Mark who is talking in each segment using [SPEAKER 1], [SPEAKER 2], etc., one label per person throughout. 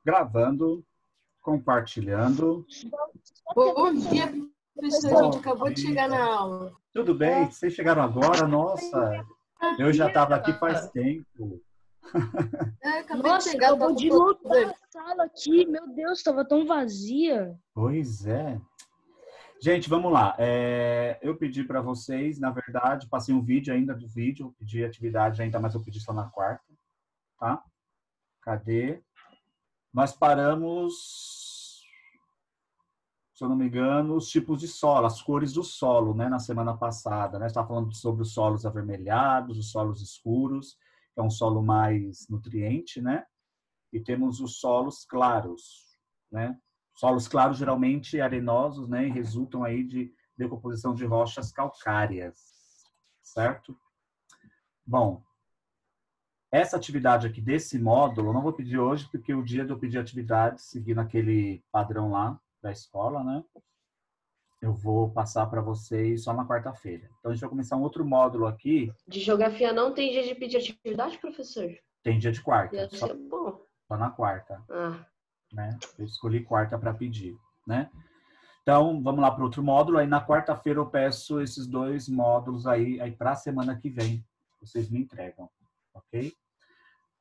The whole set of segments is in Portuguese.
[SPEAKER 1] Gravando, compartilhando.
[SPEAKER 2] Bom dia, professor. A gente acabou de chegar na aula.
[SPEAKER 1] Tudo bem? Vocês chegaram agora? Nossa, eu já estava aqui faz tempo.
[SPEAKER 2] Acabei de chegar,
[SPEAKER 3] acabou de lotar a sala aqui. Meu Deus, estava tão vazia.
[SPEAKER 1] Pois é. Gente, vamos lá. Eu pedi para vocês, na verdade, passei um vídeo ainda do vídeo, eu pedi atividade ainda, mas eu pedi só na quarta, tá? Cadê? Nós paramos, se eu não me engano, os tipos de solo, as cores do solo, né, na semana passada, né? Estava falando sobre os solos avermelhados, os solos escuros, que é um solo mais nutriente, né? E temos os solos claros, né? Solos claros geralmente arenosos, né, e resultam aí de decomposição de rochas calcárias, certo? Bom, essa atividade aqui desse módulo, eu não vou pedir hoje, porque o dia de eu pedir atividade, seguindo aquele padrão lá da escola, né? Eu vou passar para vocês só na quarta-feira. Então, a gente vai começar um outro módulo aqui.
[SPEAKER 2] De geografia não tem dia de pedir atividade, professor?
[SPEAKER 1] Tem dia de quarta.
[SPEAKER 2] Ia ser bom.
[SPEAKER 1] Só na quarta.
[SPEAKER 2] Ah.
[SPEAKER 1] Né? Eu escolhi quarta para pedir, né? Então, vamos lá para outro módulo. Aí, na quarta-feira, eu peço esses dois módulos aí para a semana que vem. Vocês me entregam, ok?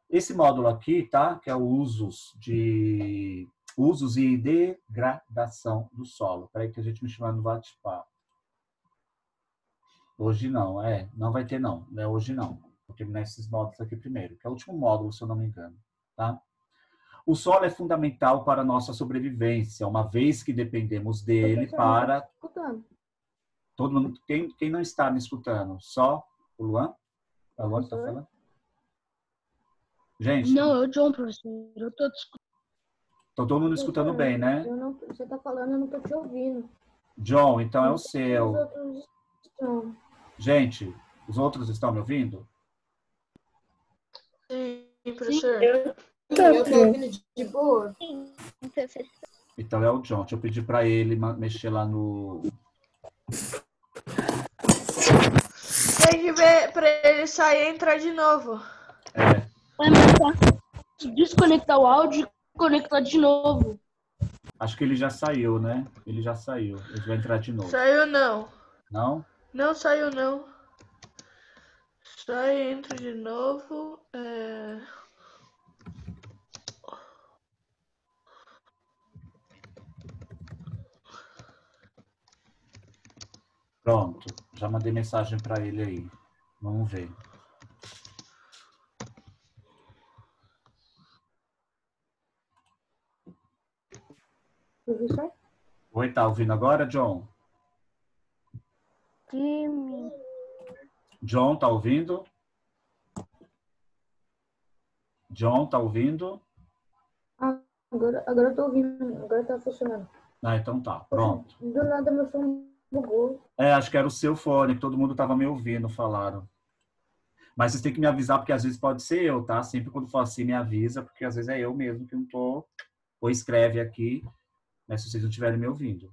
[SPEAKER 1] Esse módulo aqui, tá? Que é o usos e degradação do solo. Peraí que a gente me chama no bate-papo. Hoje não, não vai ter não. Não é hoje não. Vou terminar esses módulos aqui primeiro, que é o último módulo, se eu não me engano, tá? O solo é fundamental para a nossa sobrevivência, uma vez que dependemos dele para... Todo mundo, quem não está me escutando? Só o Luan? É o Luan que está falando? Gente...
[SPEAKER 3] Não, é o John, professor. Eu estou escutando.
[SPEAKER 1] Então, todo mundo escutando bem, né?
[SPEAKER 3] Você está falando, eu não estou te ouvindo.
[SPEAKER 1] John, então é o seu. Gente, os outros estão me ouvindo?
[SPEAKER 2] Sim, professor.
[SPEAKER 3] Eu
[SPEAKER 2] estou ouvindo de boa.
[SPEAKER 1] Então é o John. Deixa eu pedir para ele mexer lá no...
[SPEAKER 4] Tem que ver para ele sair e entrar de novo.
[SPEAKER 1] É.
[SPEAKER 3] É mais fácil desconectar o áudio e conectar de novo.
[SPEAKER 1] Acho que ele já saiu, né? Ele já saiu. Ele vai entrar de novo.
[SPEAKER 4] Saiu não.
[SPEAKER 1] Não?
[SPEAKER 4] Não saiu não. Sai e entra de novo.
[SPEAKER 1] Pronto. Já mandei mensagem para ele aí. Vamos ver. Oi, tá ouvindo agora, John?
[SPEAKER 3] Sim.
[SPEAKER 1] John, tá ouvindo? John, tá ouvindo?
[SPEAKER 3] Agora eu tô ouvindo. Agora tá funcionando.
[SPEAKER 1] Ah, então tá. Pronto.
[SPEAKER 3] Do nada meu som bugou.
[SPEAKER 1] Acho que era o seu fone, que todo mundo tava me ouvindo, falaram. Mas vocês têm que me avisar, porque às vezes pode ser eu, tá? Sempre quando for assim, me avisa, porque às vezes é eu mesmo que não tô... Ou escreve aqui, né, se vocês não estiverem me ouvindo.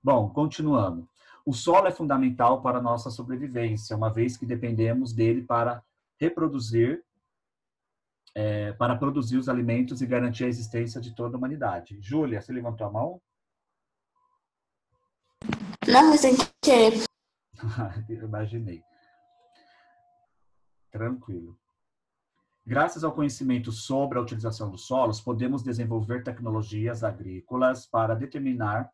[SPEAKER 1] Bom, continuando. O solo é fundamental para a nossa sobrevivência, uma vez que dependemos dele para reproduzir, para produzir os alimentos e garantir a existência de toda a humanidade. Júlia, você levantou a mão?
[SPEAKER 2] Não, sem querer.
[SPEAKER 1] Eu imaginei. Tranquilo. Graças ao conhecimento sobre a utilização dos solos, podemos desenvolver tecnologias agrícolas para determinar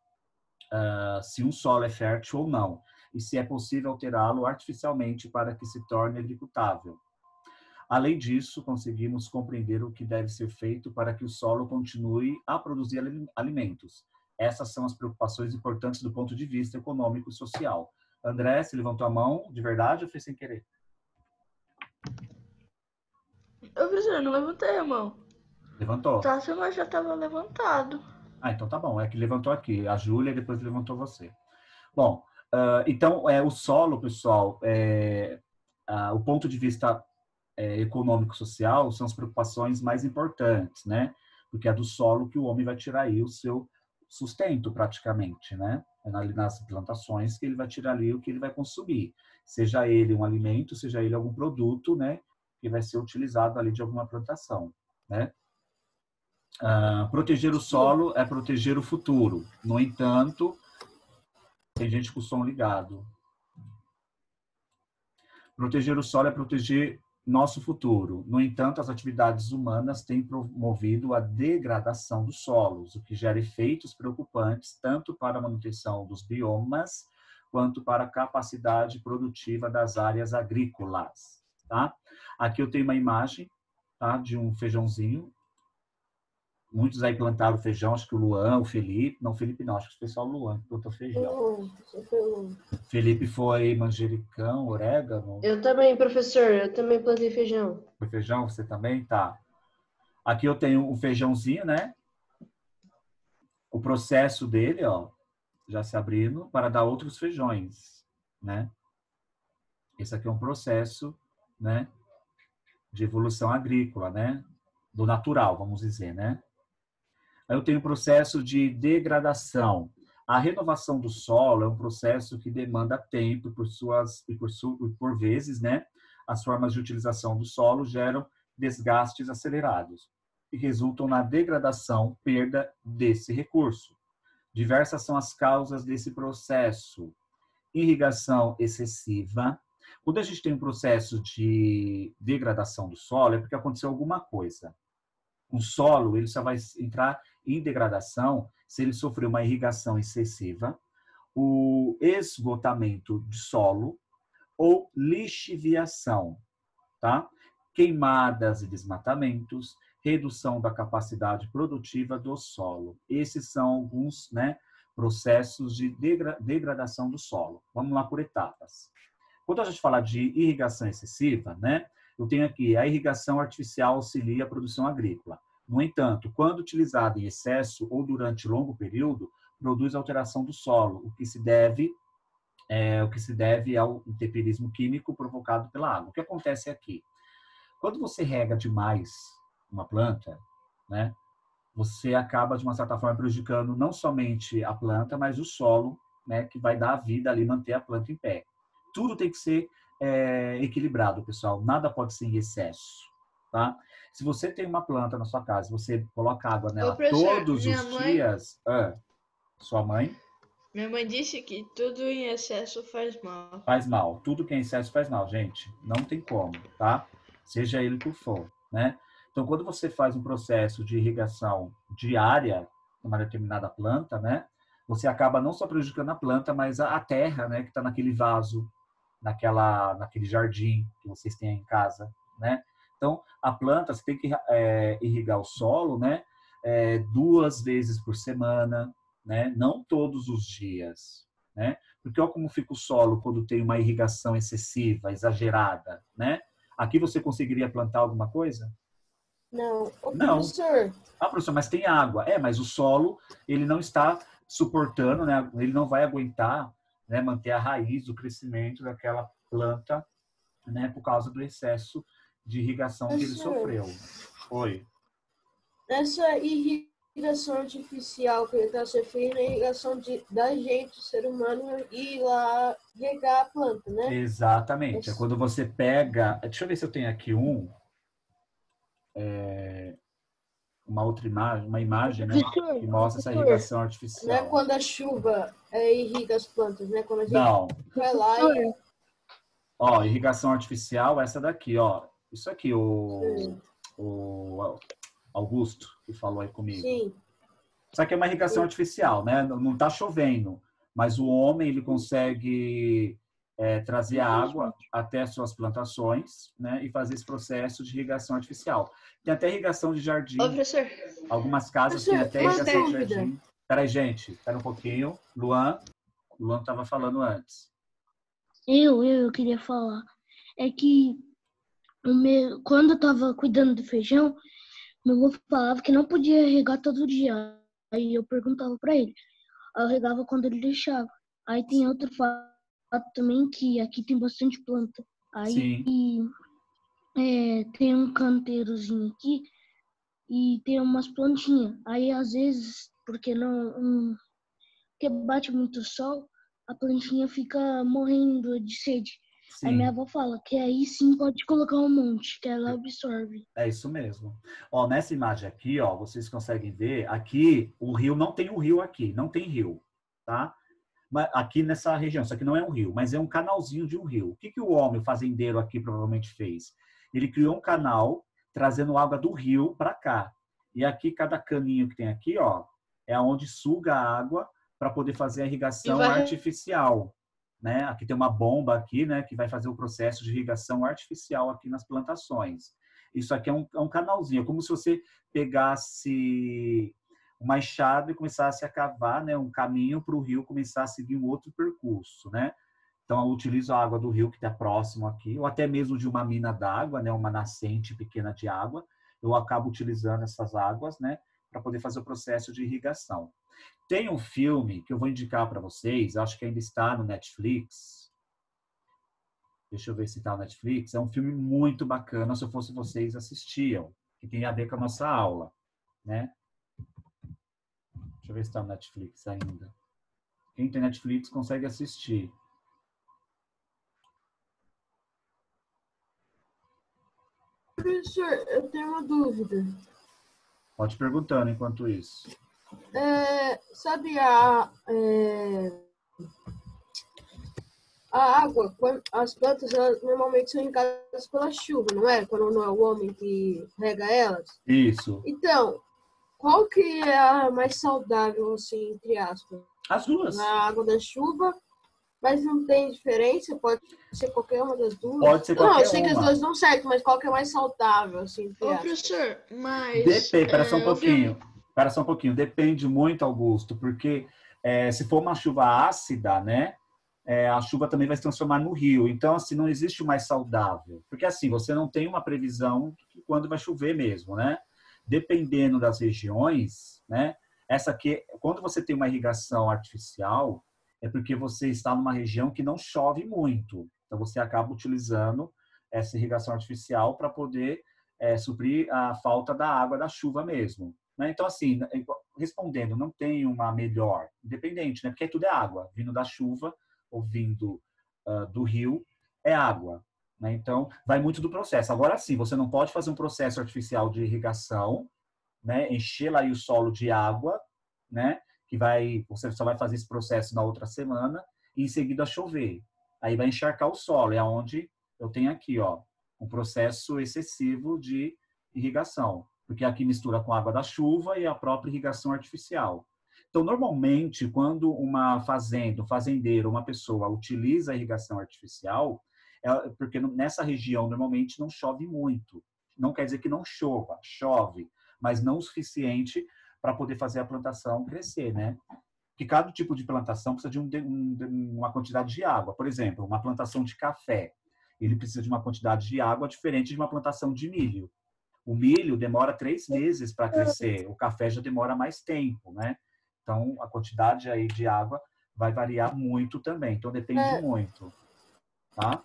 [SPEAKER 1] se um solo é fértil ou não, e se é possível alterá-lo artificialmente para que se torne agricultável. Além disso, conseguimos compreender o que deve ser feito para que o solo continue a produzir alimentos. Essas são as preocupações importantes do ponto de vista econômico e social. André, você levantou a mão de verdade ou fez sem querer?
[SPEAKER 4] Professor, não levantei a mão.
[SPEAKER 1] Levantou?
[SPEAKER 4] Tá, mas já estava levantado.
[SPEAKER 1] Então tá bom. É que levantou aqui. A Júlia e depois levantou você. Bom, então, o solo, pessoal, o ponto de vista econômico-social são as preocupações mais importantes, né? Porque é do solo que o homem vai tirar aí o seu sustento, praticamente, né? É nas plantações que ele vai tirar ali o que ele vai consumir. Seja ele um alimento, seja ele algum produto, né? Que vai ser utilizado ali de alguma plantação, né? Proteger o solo é proteger o futuro. No entanto, tem gente com o som ligado. Proteger o solo é proteger nosso futuro. No entanto, as atividades humanas têm promovido a degradação dos solos, o que gera efeitos preocupantes tanto para a manutenção dos biomas quanto para a capacidade produtiva das áreas agrícolas. Tá? Aqui eu tenho uma imagem, tá, de um feijãozinho. Muitos aí plantaram feijão, acho que o Luan, o Felipe. Não, Felipe não, acho que foi só o Luan que plantou feijão. Felipe foi manjericão, orégano.
[SPEAKER 3] Eu também, professor. Eu também plantei feijão.
[SPEAKER 1] Foi feijão, você também? Tá. Aqui eu tenho o feijãozinho, né? O processo dele, ó, já se abrindo para dar outros feijões, né? Esse aqui é um processo, né, de evolução agrícola, né? Do natural, vamos dizer, né? Aí eu tenho o processo de degradação. A renovação do solo é um processo que demanda tempo por vezes, né, as formas de utilização do solo geram desgastes acelerados e resultam na degradação, perda desse recurso. Diversas são as causas desse processo. Irrigação excessiva. Quando a gente tem um processo de degradação do solo, é porque aconteceu alguma coisa. Um solo, ele só vai entrar em degradação se ele sofreu uma irrigação excessiva, o esgotamento de solo ou lixiviação, tá? Queimadas e desmatamentos, redução da capacidade produtiva do solo. Esses são alguns, né, processos de degradação do solo. Vamos lá por etapas. Quando a gente fala de irrigação excessiva, né, eu tenho aqui a irrigação artificial auxilia a produção agrícola. No entanto, quando utilizada em excesso ou durante longo período, produz alteração do solo, o que se deve ao intemperismo químico provocado pela água. O que acontece aqui? Quando você rega demais uma planta, né, você acaba, de uma certa forma, prejudicando não somente a planta, mas o solo, né, que vai dar a vida ali, manter a planta em pé. Tudo tem que ser equilibrado, pessoal. Nada pode ser em excesso, tá? Se você tem uma planta na sua casa, você coloca água nela todos os dias... sua mãe?
[SPEAKER 4] Minha mãe disse que tudo em excesso faz mal.
[SPEAKER 1] Faz mal. Tudo que é em excesso faz mal, gente. Não tem como, tá? Seja ele que for, né? Então, quando você faz um processo de irrigação diária numa determinada planta, né? Você acaba não só prejudicando a planta, mas a terra, né? Que está naquele vaso, naquele jardim que vocês têm aí em casa, né? Então, a planta, você tem que irrigar o solo, né? 2 vezes por semana, né? Não todos os dias, né? Porque olha como fica o solo quando tem uma irrigação excessiva, exagerada, né? Aqui você conseguiria plantar alguma coisa?
[SPEAKER 2] Não.
[SPEAKER 1] Não.
[SPEAKER 2] Professor.
[SPEAKER 1] Ah, professor, mas tem água. Mas o solo, ele não está suportando, né? Ele não vai aguentar, né, manter a raiz do crescimento daquela planta, né, por causa do excesso de irrigação que ele sofreu. Oi.
[SPEAKER 2] Essa irrigação artificial que ele está se referindo é a irrigação da gente, ser humano, ir lá regar a planta, né?
[SPEAKER 1] Exatamente. É quando você pega... Deixa eu ver se eu tenho aqui uma outra imagem, uma imagem, né, que mostra essa irrigação artificial.
[SPEAKER 2] Não é quando a chuva irriga as plantas, né? Quando a gente
[SPEAKER 1] Não.
[SPEAKER 2] vai lá e...
[SPEAKER 1] Ó, irrigação artificial, essa daqui, ó. Isso aqui, o Augusto, que falou aí comigo.
[SPEAKER 2] Sim.
[SPEAKER 1] Isso aqui é uma irrigação artificial, né? Não está chovendo, mas o homem, ele consegue trazer a água até as suas plantações, né? E fazer esse processo de irrigação artificial. Tem até irrigação de jardim.
[SPEAKER 4] Ô, professor.
[SPEAKER 1] Algumas casas têm até irrigação de jardim. Peraí, gente. Espera um pouquinho. Luan estava falando antes.
[SPEAKER 3] Eu queria falar. É que quando eu tava cuidando do feijão, meu avô falava que não podia regar todo dia. Aí eu perguntava pra ele. Aí eu regava quando ele deixava. Aí tem outro fato também, que aqui tem bastante planta. Aí tem um canteirozinho aqui e tem umas plantinhas. Aí às vezes, porque bate muito sol, a plantinha fica morrendo de sede. Aí minha
[SPEAKER 1] Sim,
[SPEAKER 3] avó fala que aí sim pode colocar um monte, que ela absorve.
[SPEAKER 1] é isso mesmo. Ó, nessa imagem aqui, ó, vocês conseguem ver, aqui o rio não tem o rio aqui, não tem rio, tá? Mas aqui nessa região, isso aqui não é um rio, mas é um canalzinho de um rio. O que que o homem, o fazendeiro aqui provavelmente fez? Ele criou um canal trazendo água do rio para cá. E aqui cada caninho que tem aqui, ó, é onde suga a água para poder fazer a
[SPEAKER 4] E
[SPEAKER 1] irrigação
[SPEAKER 4] vai.
[SPEAKER 1] artificial, né? Aqui tem uma bomba aqui, né, que vai fazer o processo de irrigação artificial aqui nas plantações. Isso aqui é um canalzinho, é como se você pegasse uma enxada e começasse a cavar, né, um caminho para o rio começar a seguir um outro percurso, né? Então, eu utilizo a água do rio que está próximo aqui, ou até mesmo de uma mina d'água, né, uma nascente pequena de água. Eu acabo utilizando essas águas, né, para poder fazer o processo de irrigação. Tem um filme que eu vou indicar para vocês, acho que ainda está no Netflix. Deixa eu ver se está no Netflix. É um filme muito bacana, se eu fosse vocês assistiam, que tem a ver com a nossa aula, né? Deixa eu ver se está no Netflix ainda. Quem tem Netflix consegue assistir.
[SPEAKER 2] Professor, eu tenho uma dúvida.
[SPEAKER 1] Pode ir perguntando enquanto isso.
[SPEAKER 2] Sabe a água, as plantas elas normalmente são regadas pela chuva, não é? Quando não é o homem que rega elas.
[SPEAKER 1] Isso.
[SPEAKER 2] Então, qual que é a mais saudável, assim, entre aspas?
[SPEAKER 1] As duas.
[SPEAKER 2] A água da chuva, mas não tem diferença? Pode ser qualquer uma das duas?
[SPEAKER 1] Pode ser
[SPEAKER 2] Não, eu
[SPEAKER 1] qualquer
[SPEAKER 2] sei que as
[SPEAKER 1] uma.
[SPEAKER 2] duas não certo, mas qual que é mais saudável, assim, entre
[SPEAKER 4] Ô,
[SPEAKER 2] aspas?
[SPEAKER 4] professor, mas.
[SPEAKER 1] Depende, espera só um
[SPEAKER 4] eu vi um-
[SPEAKER 1] pouquinho. Espera só um pouquinho. Depende muito, Augusto, porque se for uma chuva ácida, né? A chuva também vai se transformar no rio. Então, assim, não existe o mais saudável. Porque, assim, você não tem uma previsão de quando vai chover mesmo, né? Dependendo das regiões, né? Essa aqui, quando você tem uma irrigação artificial, é porque você está numa região que não chove muito. Então, você acaba utilizando essa irrigação artificial para poder suprir a falta da água da chuva mesmo. Né? Então, assim, respondendo, não tem uma melhor, independente, né? Porque tudo é água, vindo da chuva ou vindo do rio, é água. Né? Então, vai muito do processo. Agora sim, você não pode fazer um processo artificial de irrigação, né? Encher lá aí o solo de água, né? Que você só vai fazer esse processo na outra semana e em seguida chover. Aí vai encharcar o solo, é onde eu tenho aqui, ó, um processo excessivo de irrigação, porque aqui mistura com a água da chuva e a própria irrigação artificial. Então, normalmente, quando uma fazenda, um fazendeiro, uma pessoa utiliza a irrigação artificial, porque nessa região normalmente não chove muito. Não quer dizer que não chova, chove, mas não o suficiente para poder fazer a plantação crescer, né? Porque cada tipo de plantação precisa de uma quantidade de água. Por exemplo, uma plantação de café, ele precisa de uma quantidade de água diferente de uma plantação de milho. O milho demora 3 meses para crescer, o café já demora mais tempo, né? Então, a quantidade aí de água vai variar muito também. Então, depende muito, tá?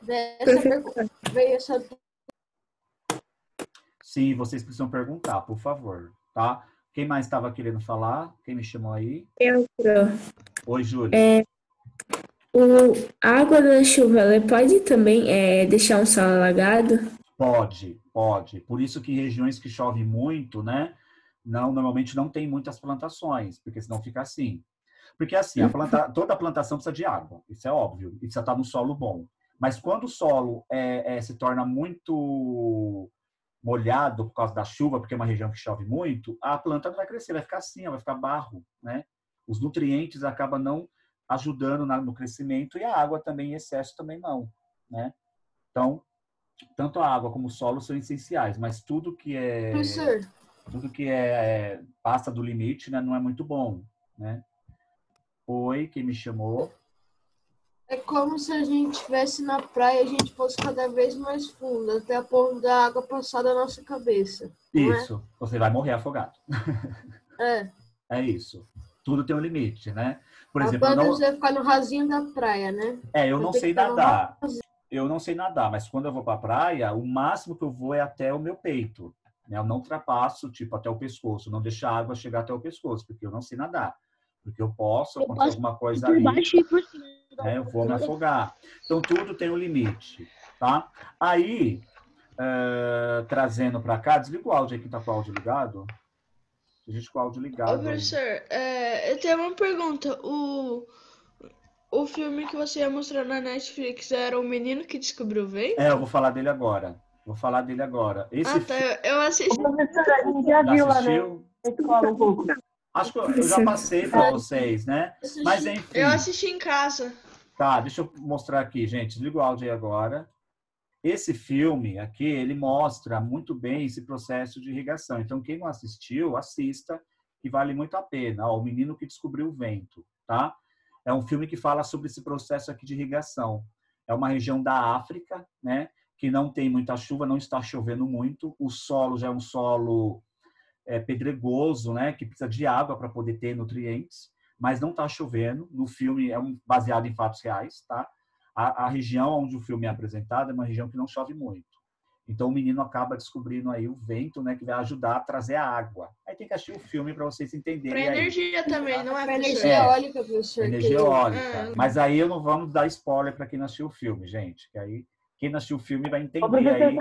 [SPEAKER 2] Veio essa
[SPEAKER 1] Sim, vocês precisam perguntar, por favor, tá? Quem mais estava querendo falar? Quem me chamou aí?
[SPEAKER 5] Eu,
[SPEAKER 1] Oi, Júlia.
[SPEAKER 5] a água da chuva, ela pode também deixar um solo alagado?
[SPEAKER 1] Pode, pode. Por isso que em regiões que chove muito, né? Normalmente não tem muitas plantações, porque senão fica assim. Porque assim, toda plantação precisa de água, isso é óbvio, e precisa estar no solo bom. Mas quando o solo se torna muito molhado por causa da chuva, porque é uma região que chove muito, a planta não vai crescer, vai ficar assim, vai ficar barro, né? Os nutrientes acabam não ajudando no crescimento e a água também em excesso também não, né? Então, tanto a água como o solo são essenciais, mas
[SPEAKER 2] Professor,
[SPEAKER 1] tudo que passa do limite, né, não é muito bom, né? Oi, quem me chamou?
[SPEAKER 2] é como se a gente estivesse na praia e a gente fosse cada vez mais fundo, até a ponto da água passar da nossa cabeça. Não é?
[SPEAKER 1] Isso, você vai morrer afogado.
[SPEAKER 2] É.
[SPEAKER 1] É isso. Tudo tem um limite, né? Por
[SPEAKER 2] A
[SPEAKER 1] exemplo,
[SPEAKER 2] planta vai ficar no rasinho da praia, né?
[SPEAKER 1] eu não
[SPEAKER 2] Vai ter
[SPEAKER 1] sei
[SPEAKER 2] que ficar no
[SPEAKER 1] nadar. Eu não sei nadar, mas quando eu vou para a praia, o máximo que eu vou é até o meu peito. Né? Eu não ultrapasso, tipo, até o pescoço. Não deixo a água chegar até o pescoço, porque eu não sei nadar. Porque eu posso acontecer alguma coisa
[SPEAKER 3] por
[SPEAKER 1] ali.
[SPEAKER 3] baixo e por cima
[SPEAKER 1] né? Eu vou me afogar. Então, tudo tem um limite, tá? Aí, trazendo para cá, desliga o áudio aí, quem tá com o áudio ligado. A gente com o áudio
[SPEAKER 4] Ô,
[SPEAKER 1] ligado aí.
[SPEAKER 4] professor, eu tenho uma pergunta. O filme que você ia mostrar na Netflix era o menino que descobriu o vento?
[SPEAKER 1] Eu vou falar dele agora. Esse
[SPEAKER 4] tá. Eu assisti.
[SPEAKER 2] Professora, a gente já viu lá na escola um pouco.
[SPEAKER 1] Acho que eu já passei para vocês, né? Mas enfim.
[SPEAKER 4] Eu assisti em casa.
[SPEAKER 1] Tá, deixa eu mostrar aqui, gente. Desliga o áudio aí agora. Esse filme aqui, ele mostra muito bem esse processo de irrigação. Então, quem não assistiu, assista, que vale muito a pena. Ó, O Menino que Descobriu o Vento, tá? É um filme que fala sobre esse processo aqui de irrigação. É uma região da África, né? Que não tem muita chuva, não está chovendo muito. O solo já é um solo pedregoso, né? Que precisa de água para poder ter nutrientes, mas não está chovendo. No filme é baseado em fatos reais, tá? A região onde o filme é apresentado é uma região que não chove muito. Então o menino acaba descobrindo aí o vento, né, que vai ajudar a trazer a água. Aí tem que assistir o filme para vocês entenderem.
[SPEAKER 4] Pra
[SPEAKER 1] aí.
[SPEAKER 4] energia também, não é,
[SPEAKER 2] Pra
[SPEAKER 4] professor?
[SPEAKER 2] energia eólica, professor.
[SPEAKER 1] Energia
[SPEAKER 2] que-
[SPEAKER 1] eólica. Mas aí eu não vamos dar spoiler para quem não assistiu o filme, gente. Que aí quem não assistiu o filme vai entender aí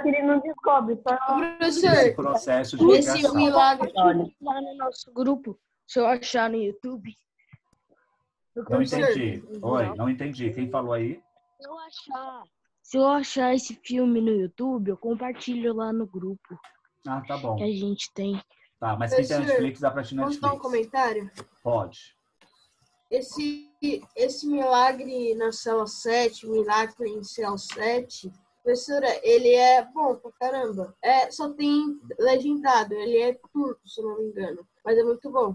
[SPEAKER 2] que ele não descobre, só
[SPEAKER 1] esse
[SPEAKER 2] professor.
[SPEAKER 1] processo de
[SPEAKER 2] Esse
[SPEAKER 1] irrigação.
[SPEAKER 2] milagre.
[SPEAKER 3] Lá no nosso grupo, se eu achar no YouTube.
[SPEAKER 1] Não entendi. Oi, não entendi. Quem falou aí?
[SPEAKER 3] Se eu achar esse filme no YouTube, eu compartilho lá no grupo
[SPEAKER 1] Ah, tá bom.
[SPEAKER 3] que a gente tem.
[SPEAKER 1] Tá, mas quem tem Netflix dá pra assistir
[SPEAKER 2] Posso dar um
[SPEAKER 1] Netflix.
[SPEAKER 2] comentário?
[SPEAKER 1] Pode.
[SPEAKER 2] Esse milagre na cela 7, milagre em cela 7, professora, ele é bom pra caramba. Só tem legendado, ele é turco, se eu não me engano. Mas é muito bom.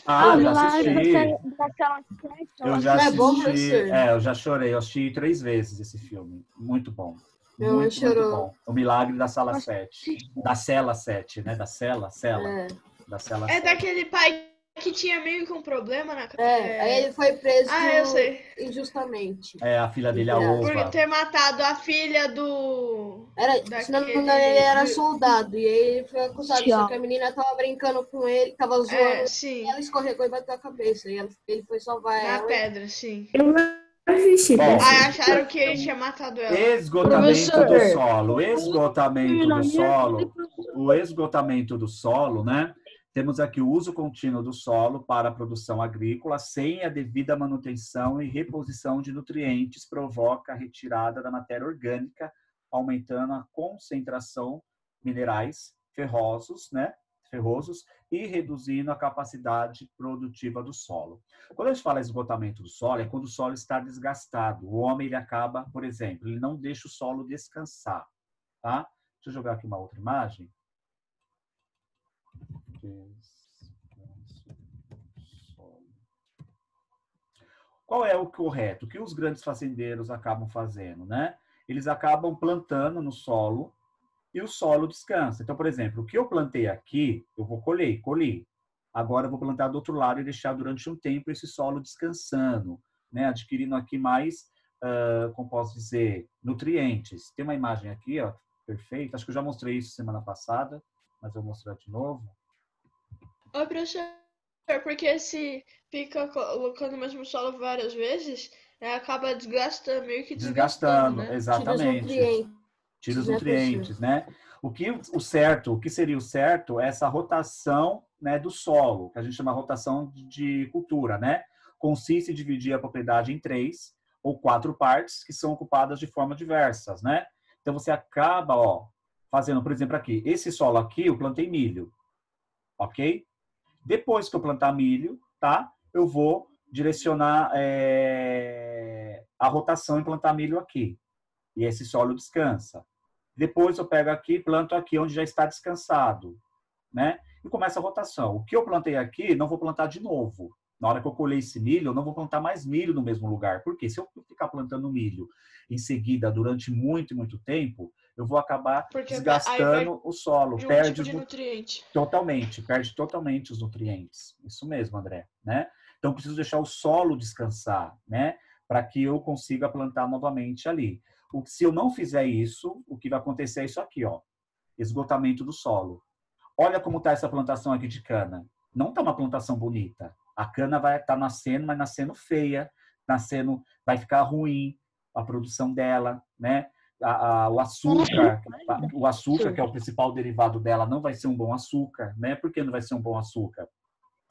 [SPEAKER 1] Ah, eu já
[SPEAKER 3] Milagre
[SPEAKER 1] assisti.
[SPEAKER 3] daquela sete,
[SPEAKER 1] Eu já
[SPEAKER 2] Não é bom,
[SPEAKER 1] assisti.
[SPEAKER 2] professor?
[SPEAKER 1] Eu já chorei. Eu assisti 3 vezes esse filme. Muito bom.
[SPEAKER 2] Meu,
[SPEAKER 1] Muito
[SPEAKER 2] chorou.
[SPEAKER 1] bom. O Milagre da Sala 7. Da Cela 7, né? Da Cela.
[SPEAKER 2] É.
[SPEAKER 1] Da Cela
[SPEAKER 4] É
[SPEAKER 1] 7.
[SPEAKER 4] daquele pai que tinha meio que um problema na
[SPEAKER 2] Aí ele foi preso
[SPEAKER 4] eu sei.
[SPEAKER 2] injustamente.
[SPEAKER 1] A filha dele, a
[SPEAKER 2] Por
[SPEAKER 4] Por
[SPEAKER 1] Ova.
[SPEAKER 4] ter matado a filha do.
[SPEAKER 2] Se não me
[SPEAKER 4] Daquele-
[SPEAKER 2] engano, ele era soldado. E aí ele foi acusado.
[SPEAKER 3] Tchau.
[SPEAKER 2] Só que a menina tava brincando com ele, tava zoando.
[SPEAKER 4] Sim.
[SPEAKER 2] E ela escorregou e bateu a cabeça. E ele foi salvar
[SPEAKER 4] Na
[SPEAKER 2] ela.
[SPEAKER 4] pedra, sim.
[SPEAKER 5] Eu não assisti.
[SPEAKER 1] Bom.
[SPEAKER 5] parece.
[SPEAKER 4] Aí acharam que ele tinha matado ela.
[SPEAKER 1] Esgotamento do
[SPEAKER 3] Professor.
[SPEAKER 1] solo. O esgotamento do solo, né? Temos aqui o uso contínuo do solo para a produção agrícola sem a devida manutenção e reposição de nutrientes provoca a retirada da matéria orgânica, aumentando a concentração minerais ferrosos, né? Ferrosos e reduzindo a capacidade produtiva do solo. Quando a gente fala esgotamento do solo, é quando o solo está desgastado. O homem, ele acaba, por exemplo, ele não deixa o solo descansar, tá? Deixa eu jogar aqui uma outra imagem. Qual é o correto? O que os grandes fazendeiros acabam fazendo, né? Eles acabam plantando no solo e o solo descansa. Então, por exemplo, o que eu plantei aqui, eu vou colhi. Agora eu vou plantar do outro lado e deixar durante um tempo esse solo descansando, né? Adquirindo aqui mais, como posso dizer, nutrientes. Tem uma imagem aqui, ó, perfeita. Acho que eu já mostrei isso semana passada, mas eu vou mostrar de novo.
[SPEAKER 4] Ô, professor, porque se fica colocando o mesmo solo várias vezes, acaba desgastando, meio que desgastando, né?
[SPEAKER 1] Exatamente. Tira os nutrientes, né? O que seria o certo é essa rotação, né, do solo, que a gente chama rotação de cultura, né? Consiste em dividir a propriedade em 3 ou 4 partes que são ocupadas de forma diversas, né? Então você acaba, fazendo, por exemplo, aqui, esse solo aqui eu plantei milho, ok? Depois que eu plantar milho, tá? Eu vou direcionar a rotação e plantar milho aqui. E esse solo descansa. Depois eu pego aqui e planto aqui onde já está descansado, né? E começa a rotação. O que eu plantei aqui, não vou plantar de novo. Na hora que eu colher esse milho, eu não vou plantar mais milho no mesmo lugar. Por quê? Se eu ficar plantando milho em seguida durante muito e muito tempo, eu vou acabar desgastando o solo.
[SPEAKER 4] Perde de nutriente.
[SPEAKER 1] Perde totalmente os nutrientes. Isso mesmo, André, né? Então, preciso deixar o solo descansar, né? Para que eu consiga plantar novamente ali. Se eu não fizer isso, o que vai acontecer é isso aqui, ó. Esgotamento do solo. Olha como está essa plantação aqui de cana. Não está uma plantação bonita. A cana vai estar nascendo, mas nascendo feia. nascendo, vai ficar ruim a produção dela, né? O açúcar, que é o principal derivado dela, não vai ser um bom açúcar, né? Por que não vai ser um bom açúcar?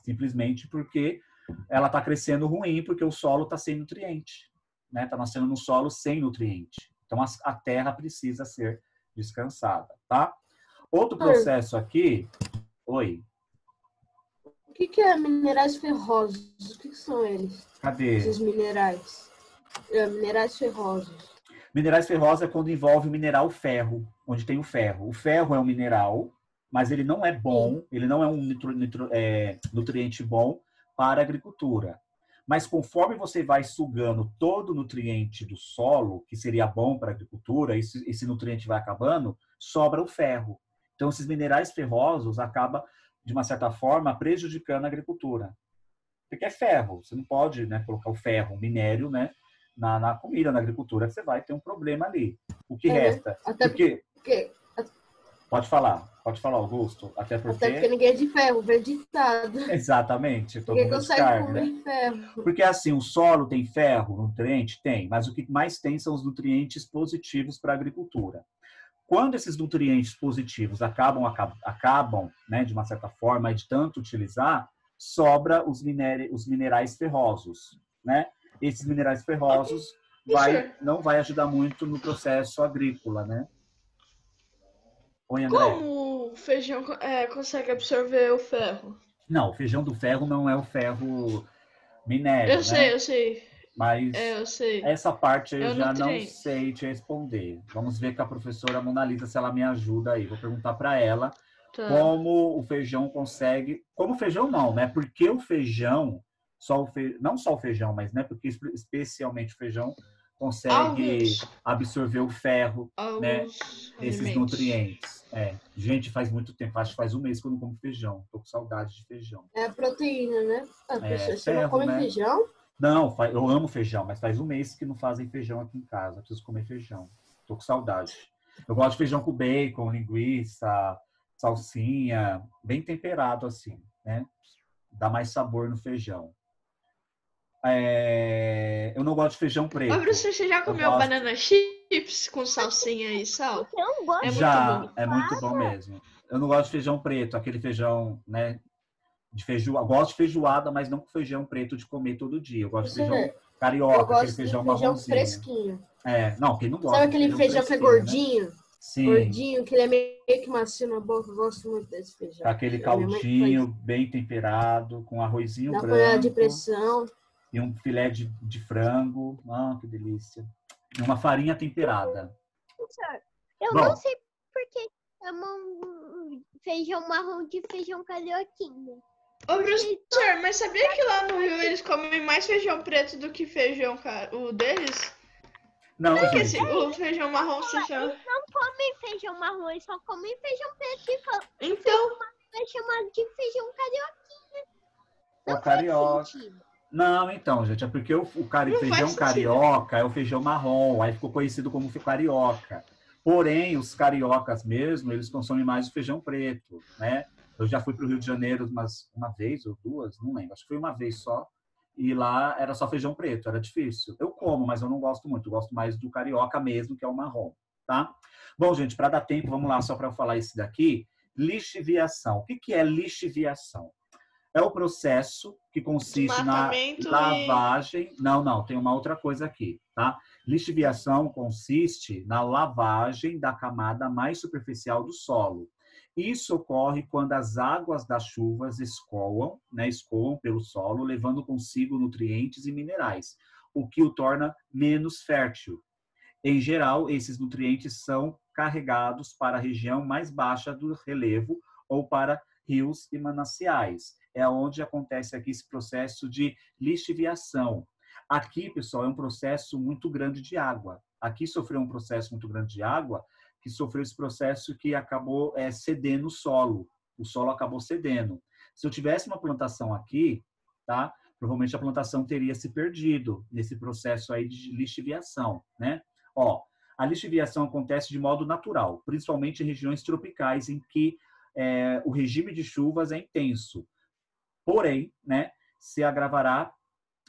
[SPEAKER 1] Simplesmente porque ela está crescendo ruim, porque o solo está sem nutriente, né? Está nascendo num solo sem nutriente. Então, a terra precisa ser descansada, tá? Outro processo aqui... Oi.
[SPEAKER 2] O que é minerais ferrosos? O que são eles?
[SPEAKER 1] Cadê?
[SPEAKER 2] Esses minerais. Minerais ferrosos.
[SPEAKER 1] Minerais ferrosos é quando envolve o mineral ferro, onde tem o ferro. O ferro é um mineral, mas ele não é bom, ele não é um nutriente bom para a agricultura. Mas conforme você vai sugando todo o nutriente do solo, que seria bom para a agricultura, esse nutriente vai acabando, sobra o ferro. Então, esses minerais ferrosos acabam, de uma certa forma, prejudicando a agricultura. Porque é ferro, você não pode, né, colocar o ferro, o minério, né, na comida, na agricultura, você vai ter um problema ali. O que resta?
[SPEAKER 2] Até porque...
[SPEAKER 1] Pode falar, Augusto. Até porque
[SPEAKER 2] ninguém é de ferro, verditado.
[SPEAKER 1] Exatamente.
[SPEAKER 2] Ninguém consegue comer ferro.
[SPEAKER 1] Porque assim, o solo tem ferro, nutriente? Tem, mas o que mais tem são os nutrientes positivos para a agricultura. Quando esses nutrientes positivos acabam, né, de uma certa forma, de tanto utilizar, sobra os minerais ferrosos, né? Esses minerais ferrosos não vai ajudar muito no processo agrícola, né? Oi, André.
[SPEAKER 4] Como o feijão consegue absorver o ferro?
[SPEAKER 1] Não, o feijão do ferro não é o ferro minério,
[SPEAKER 4] Eu sei.
[SPEAKER 1] Mas
[SPEAKER 4] eu sei.
[SPEAKER 1] Essa parte eu já
[SPEAKER 4] nutriente.
[SPEAKER 1] não sei te responder. Vamos ver com a professora Mona Lisa se ela me ajuda aí. Vou perguntar para ela como o feijão consegue... Como o feijão não, né? Porque o feijão, não só o feijão, mas né? Porque especialmente o feijão consegue absorver o ferro, né? Esses nutrientes. Gente, faz muito tempo, acho que faz um mês que eu não como feijão. Tô com saudade de feijão.
[SPEAKER 2] É a proteína, né? Você
[SPEAKER 1] ferro,
[SPEAKER 2] não come
[SPEAKER 1] né?
[SPEAKER 2] feijão?
[SPEAKER 1] Não, eu amo feijão, mas faz um mês que não fazem feijão aqui em casa. Eu preciso comer feijão. Tô com saudade. Eu gosto de feijão com bacon, linguiça, salsinha, bem temperado assim, né? Dá mais sabor no feijão. Eu não gosto de feijão preto.
[SPEAKER 4] Mas você já comeu banana chips com salsinha e sal?
[SPEAKER 1] É muito bom mesmo. Eu não gosto de feijão preto, aquele feijão, né? Gosto de feijoada, mas não com feijão preto de comer todo dia. Eu gosto de feijão carioca, aquele feijão marronzinho.
[SPEAKER 2] Fresquinho.
[SPEAKER 1] Não, quem não gosta.
[SPEAKER 2] Sabe aquele feijão que é gordinho?
[SPEAKER 1] Né? Sim.
[SPEAKER 2] Gordinho, que ele é meio que macio na boca. Eu gosto muito desse feijão.
[SPEAKER 1] Aquele caldinho bem temperado, com arrozinho branco.
[SPEAKER 2] Panela de pressão.
[SPEAKER 1] E um filé de frango. Que delícia. E uma farinha temperada.
[SPEAKER 6] Eu não sei porque chamam feijão marrom de feijão carioquinha.
[SPEAKER 4] Ô, professor, mas sabia que lá no Rio eles comem mais feijão preto do que feijão o deles?
[SPEAKER 1] Não,
[SPEAKER 4] gente. O feijão marrom se chama...
[SPEAKER 6] Eles não comem feijão marrom, eles só comem feijão preto.
[SPEAKER 4] Então...
[SPEAKER 6] É chamado de feijão carioquinha.
[SPEAKER 1] Não carioca. Não, então, gente, é porque o feijão carioca é o feijão marrom, aí ficou conhecido como carioca. Porém, os cariocas mesmo, eles consomem mais o feijão preto, né? Eu já fui para o Rio de Janeiro uma vez ou duas, não lembro, acho que foi uma vez só, e lá era só feijão preto, era difícil. Eu como, mas eu não gosto muito, eu gosto mais do carioca mesmo, que é o marrom, tá? Bom, gente, para dar tempo, vamos lá, só para eu falar esse daqui, lixiviação. O que é lixiviação? É o processo que consiste na lavagem... Não, tem uma outra coisa aqui, tá? Lixiviação consiste na lavagem da camada mais superficial do solo. Isso ocorre quando as águas das chuvas escoam pelo solo, levando consigo nutrientes e minerais, o que o torna menos fértil. Em geral, esses nutrientes são carregados para a região mais baixa do relevo ou para rios e mananciais. É onde acontece aqui esse processo de lixiviação. Aqui, pessoal, é um processo muito grande de água. Aqui sofreu um processo muito grande de água, que sofreu esse processo que acabou cedendo o solo. O solo acabou cedendo. Se eu tivesse uma plantação aqui, tá? Provavelmente a plantação teria se perdido nesse processo aí de lixiviação, né? A lixiviação acontece de modo natural, principalmente em regiões tropicais em que o regime de chuvas é intenso. Porém, né, se agravará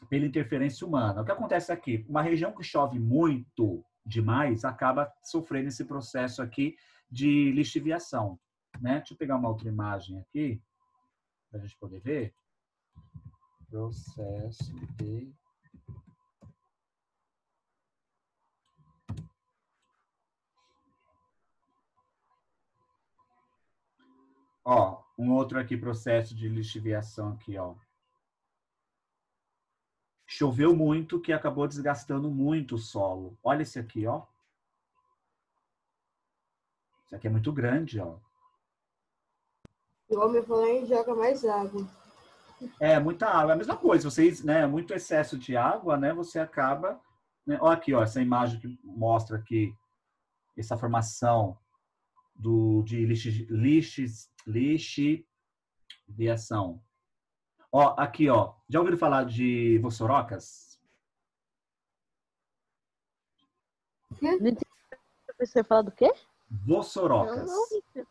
[SPEAKER 1] pela interferência humana. O que acontece aqui? Uma região que chove muito demais acaba sofrendo esse processo aqui de lixiviação, né? Deixa eu pegar uma outra imagem aqui para a gente poder ver. Processo de... Ó, um outro aqui, processo de lixiviação aqui, ó. Choveu muito, que acabou desgastando muito o solo. Olha esse aqui, ó. Isso aqui é muito grande, ó.
[SPEAKER 2] O homem vai lá e joga mais água.
[SPEAKER 1] É, muita água. É a mesma coisa. Vocês, né, muito excesso de água, né, você acaba... Né, ó aqui, ó, essa imagem que mostra aqui essa formação de lixiviação. Ó, aqui, ó. Já ouviram falar de vossorocas?
[SPEAKER 7] Você fala do quê?
[SPEAKER 1] Vossorocas.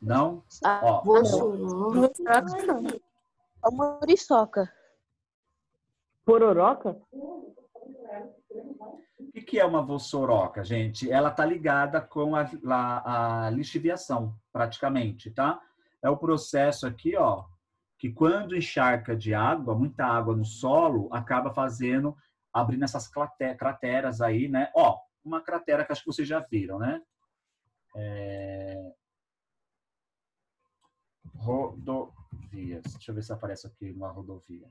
[SPEAKER 1] Não?
[SPEAKER 7] Ah,
[SPEAKER 1] Ó,
[SPEAKER 7] Vossoroca não. É uma muriçoca.
[SPEAKER 5] Pororoca?
[SPEAKER 1] o que é uma vossoroca, gente? Ela tá ligada com a lixiviação, praticamente, tá? É o processo aqui, ó, que quando encharca de água, muita água no solo, acaba abrindo essas crateras aí, né? Ó, uma cratera que acho que vocês já viram, né? Rodovias. Deixa eu ver se aparece aqui uma rodovia.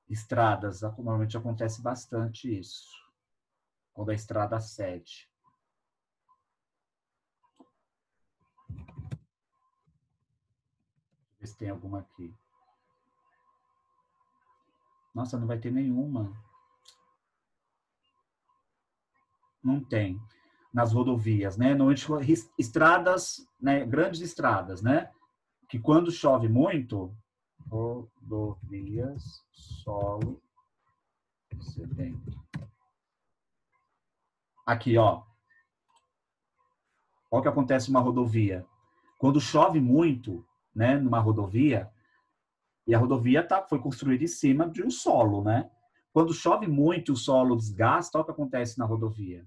[SPEAKER 1] Estradas, normalmente acontece bastante isso. Quando a estrada cede. Deixa eu ver se tem alguma aqui. Nossa, não vai ter nenhuma. Não tem. Nas rodovias, né? Normalmente estradas, né? Grandes estradas, né? Que quando chove muito, rodovias, solo, sedento. Aqui, ó. Olha o que acontece numa rodovia. Quando chove muito, né? Numa rodovia, e a rodovia foi construída em cima de um solo, né? Quando chove muito, o solo desgasta, olha o que acontece na rodovia.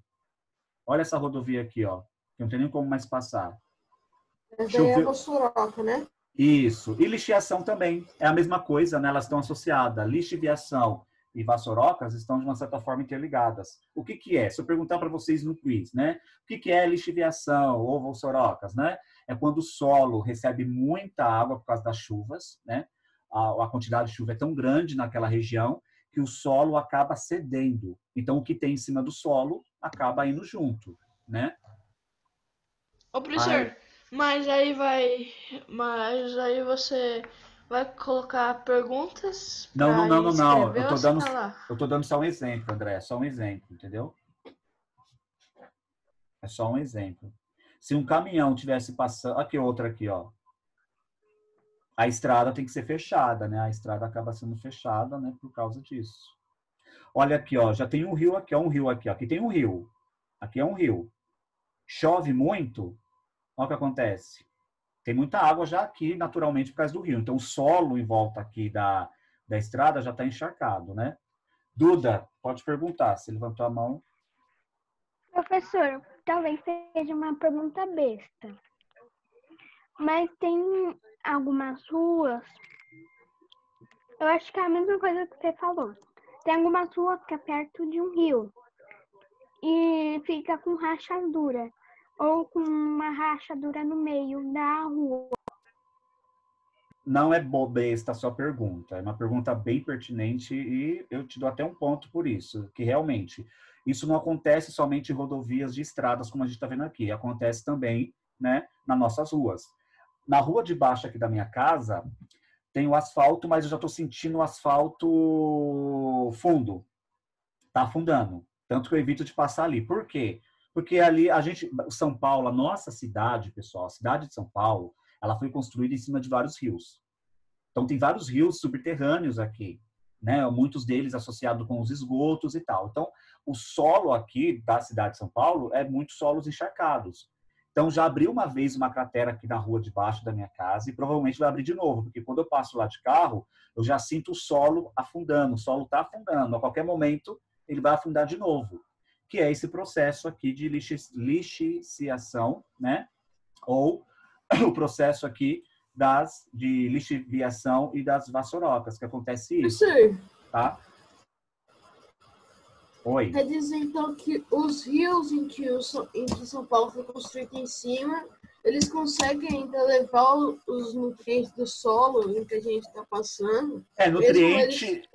[SPEAKER 1] Olha essa rodovia aqui, ó. Não tem nem como mais passar.
[SPEAKER 2] Essa daí é a vossoroca, né?
[SPEAKER 1] Isso. E lixiação também. É a mesma coisa, né? Elas estão associadas. Lixiviação e vassourocas estão, de uma certa forma, interligadas. O que que é? Se eu perguntar para vocês no quiz, né? O que que é lixiviação ou vassourocas, né? É quando o solo recebe muita água por causa das chuvas, né? A quantidade de chuva é tão grande naquela região que o solo acaba cedendo. Então, o que tem em cima do solo acaba indo junto, né?
[SPEAKER 4] Ô, professor, mas aí você vai colocar perguntas
[SPEAKER 1] Não.
[SPEAKER 4] pra escrever
[SPEAKER 1] Eu
[SPEAKER 4] ou
[SPEAKER 1] tô
[SPEAKER 4] você
[SPEAKER 1] dando,
[SPEAKER 4] tá lá?
[SPEAKER 1] eu tô dando só um exemplo, André. Só um exemplo, entendeu? É só um exemplo. Se um caminhão tivesse passando... Aqui, outra aqui, ó. A estrada tem que ser fechada, né? A estrada acaba sendo fechada, né? Por causa disso. Olha aqui, ó. Já tem um rio aqui, ó. Um rio aqui, ó. Aqui tem um rio. Aqui é um rio. Chove muito. Olha o que acontece. Tem muita água já aqui, naturalmente, por causa do rio. Então, o solo em volta aqui da estrada já está encharcado, né? Duda, pode perguntar. Você levantou a mão.
[SPEAKER 6] Professor, talvez seja uma pergunta besta, mas tem algumas ruas, eu acho que é a mesma coisa que você falou. Tem algumas ruas que é perto de um rio e fica com rachadura, ou com uma rachadura no meio da rua.
[SPEAKER 1] Não é besta a sua pergunta. É uma pergunta bem pertinente e eu te dou até um ponto por isso, que realmente isso não acontece somente em rodovias de estradas, como a gente está vendo aqui. Acontece também, né, nas nossas ruas. Na rua de baixo aqui da minha casa, tem o asfalto, mas eu já estou sentindo o asfalto fundo. Está afundando. Tanto que eu evito de passar ali. Por quê? Porque ali, São Paulo, a nossa cidade, pessoal, a cidade de São Paulo, ela foi construída em cima de vários rios. Então, tem vários rios subterrâneos aqui, né? Muitos deles associados com os esgotos e tal. Então, o solo aqui da cidade de São Paulo é muitos solos encharcados. Então, já abriu uma vez uma cratera aqui na rua de baixo da minha casa e provavelmente vai abrir de novo, porque quando eu passo lá de carro, eu já sinto o solo afundando, o solo está afundando. A qualquer momento, ele vai afundar de novo, que é esse processo aqui de lixiviação, né? Ou o processo aqui de lixiviação e das vassourocas, que acontece isso,
[SPEAKER 2] Professor,
[SPEAKER 1] tá? Oi.
[SPEAKER 2] quer dizer então que os rios em que São Paulo foi construído em cima, eles conseguem ainda levar os nutrientes do solo em que a gente está passando?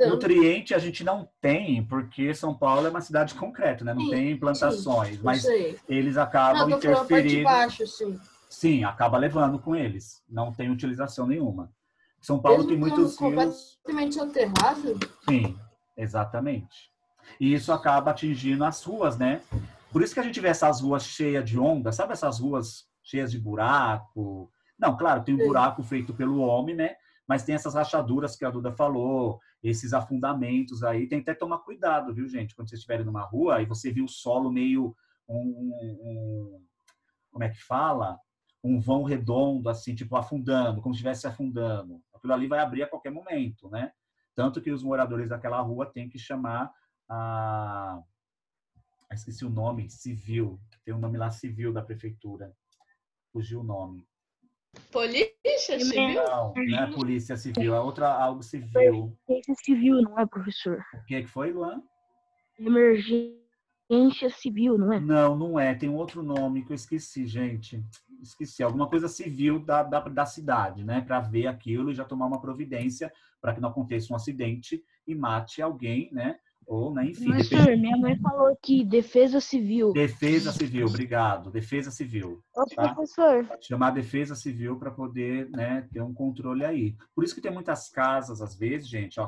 [SPEAKER 1] Nutriente a gente não tem, porque São Paulo é uma cidade concreta, né? Não tem plantações,
[SPEAKER 2] sim,
[SPEAKER 1] mas
[SPEAKER 2] sei.
[SPEAKER 1] eles acabam
[SPEAKER 2] Não, tô falando a parte de
[SPEAKER 1] interferindo.
[SPEAKER 2] baixo, sim.
[SPEAKER 1] Sim, acaba levando com eles. Não tem utilização nenhuma. São Paulo tem muitos rios.
[SPEAKER 2] Completamente soterrado?
[SPEAKER 1] Sim, exatamente. E isso acaba atingindo as ruas, né? Por isso que a gente vê essas ruas cheias de onda, sabe essas ruas cheias de buraco? Não, claro, tem um buraco feito pelo homem, né? Mas tem essas rachaduras que a Duda falou, esses afundamentos aí. Tem que até tomar cuidado, viu, gente? Quando vocês estiverem numa rua e você viu o solo meio como é que fala? Um vão redondo, assim, tipo afundando, como se estivesse afundando. Aquilo ali vai abrir a qualquer momento, né? Tanto que os moradores daquela rua têm que chamar esqueci o nome, civil. Tem um nome lá, civil da prefeitura. Fugiu o nome.
[SPEAKER 4] Polícia civil?
[SPEAKER 1] Não é polícia civil, é algo civil.
[SPEAKER 7] Emergência civil, não é, professor?
[SPEAKER 1] O que foi, Luan?
[SPEAKER 7] Emergência civil, não é?
[SPEAKER 1] Não, não é. Tem um outro nome que eu esqueci, gente. Esqueci. Alguma coisa civil da cidade, né? Para ver aquilo e já tomar uma providência para que não aconteça um acidente e mate alguém, né? Ou, né, enfim.
[SPEAKER 7] Professor, minha mãe falou aqui, defesa civil.
[SPEAKER 1] Defesa civil, obrigado. Defesa civil.
[SPEAKER 7] Ô,
[SPEAKER 1] tá?
[SPEAKER 7] professor.
[SPEAKER 1] Chamar defesa civil para poder, né, ter um controle aí. Por isso que tem muitas casas, às vezes, gente,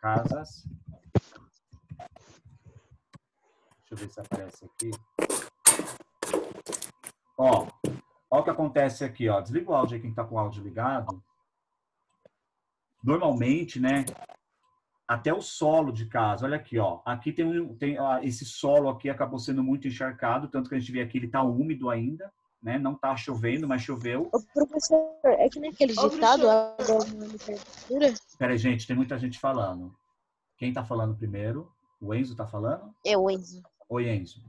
[SPEAKER 1] casas. Deixa eu ver se aparece aqui. Ó o que acontece aqui, ó. Desliga o áudio aí, quem tá com o áudio ligado. Normalmente, né, até o solo de casa, olha aqui, ó. Aqui tem esse solo aqui acabou sendo muito encharcado, tanto que a gente vê aqui, ele tá úmido ainda, né? Não tá chovendo, mas choveu.
[SPEAKER 7] Ô, professor, é que naquele ditado,
[SPEAKER 1] Peraí, gente, tem muita gente falando. Quem tá falando primeiro? O Enzo tá falando?
[SPEAKER 7] É o Enzo.
[SPEAKER 1] Oi, Enzo.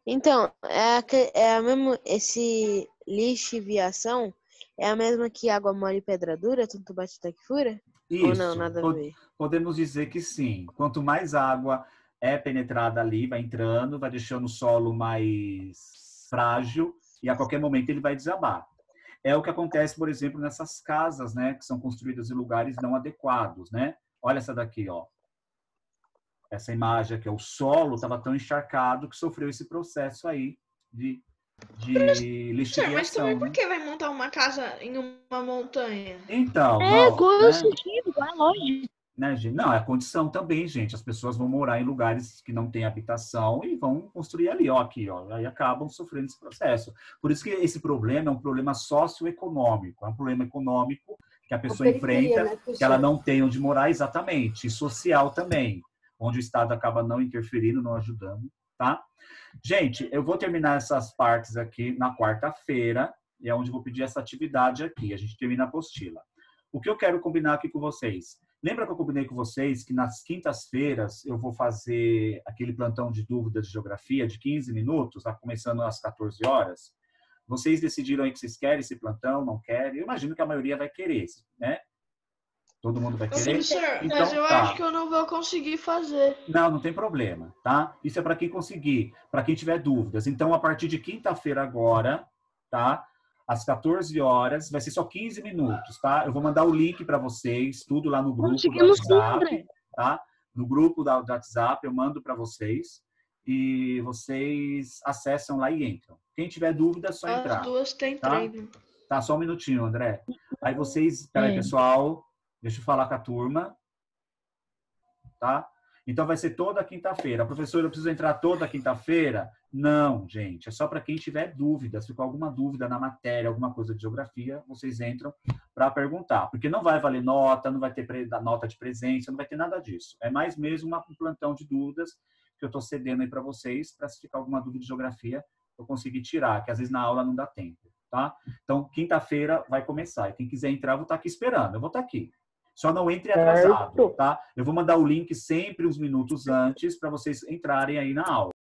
[SPEAKER 7] Então, é a mesma, esse lixiviação é a mesma que água mole e pedra dura, tanto bate até que fura?
[SPEAKER 1] Isso.
[SPEAKER 7] Ou não, nada a ver?
[SPEAKER 1] Podemos dizer que sim. Quanto mais água é penetrada ali, vai entrando, vai deixando o solo mais frágil e a qualquer momento ele vai desabar. É o que acontece, por exemplo, nessas casas, né, que são construídas em lugares não adequados, né? Olha essa daqui, ó. Essa imagem aqui, o solo estava tão encharcado que sofreu esse processo aí de lixiviação.
[SPEAKER 4] Mas também por que vai montar uma casa em uma montanha?
[SPEAKER 1] Então,
[SPEAKER 7] lógico.
[SPEAKER 1] Né, gente? Não, é a condição também, gente. As pessoas vão morar em lugares que não têm habitação e vão construir ali, ó, aqui, ó. Aí acabam sofrendo esse processo. Por isso que esse problema é um problema socioeconômico. É um problema econômico que a pessoa enfrenta,
[SPEAKER 2] né,
[SPEAKER 1] que ela não tem onde morar exatamente. E social também, onde o Estado acaba não interferindo, não ajudando, tá? Gente, eu vou terminar essas partes aqui na quarta-feira, e é onde eu vou pedir essa atividade aqui. A gente termina a apostila. O que eu quero combinar aqui com vocês? Lembra que eu combinei com vocês que nas quintas-feiras eu vou fazer aquele plantão de dúvidas de geografia de 15 minutos, começando às 14 horas? Vocês decidiram aí que vocês querem esse plantão, não querem? Eu imagino que a maioria vai querer, né? Todo mundo vai querer?
[SPEAKER 4] Professor,
[SPEAKER 1] então,
[SPEAKER 4] mas eu acho que eu não vou conseguir fazer.
[SPEAKER 1] Não tem problema, tá? Isso é para quem conseguir, para quem tiver dúvidas. Então, a partir de quinta-feira agora, tá? Às 14 horas, vai ser só 15 minutos, tá? Eu vou mandar o link para vocês, tudo lá no grupo do WhatsApp, tá? No grupo do WhatsApp, eu mando para vocês e vocês acessam lá e entram. Quem tiver dúvida, é só entrar.
[SPEAKER 4] As duas têm treino.
[SPEAKER 1] Tá, só um minutinho, André. Aí vocês... Peraí, pessoal. Deixa eu falar com a turma. Tá? Então, vai ser toda quinta-feira. Professor, eu preciso entrar toda quinta-feira? Não, gente. É só para quem tiver dúvidas. Se ficou alguma dúvida na matéria, alguma coisa de geografia, vocês entram para perguntar. Porque não vai valer nota, não vai ter nota de presença, não vai ter nada disso. É mais mesmo um plantão de dúvidas que eu estou cedendo aí para vocês, para se ficar alguma dúvida de geografia, eu conseguir tirar, que às vezes na aula não dá tempo, tá? Então, quinta-feira vai começar. E quem quiser entrar, eu vou estar aqui esperando. Eu vou estar aqui. Só não entre atrasado, tá? Eu vou mandar o link sempre uns minutos antes para vocês entrarem aí na aula.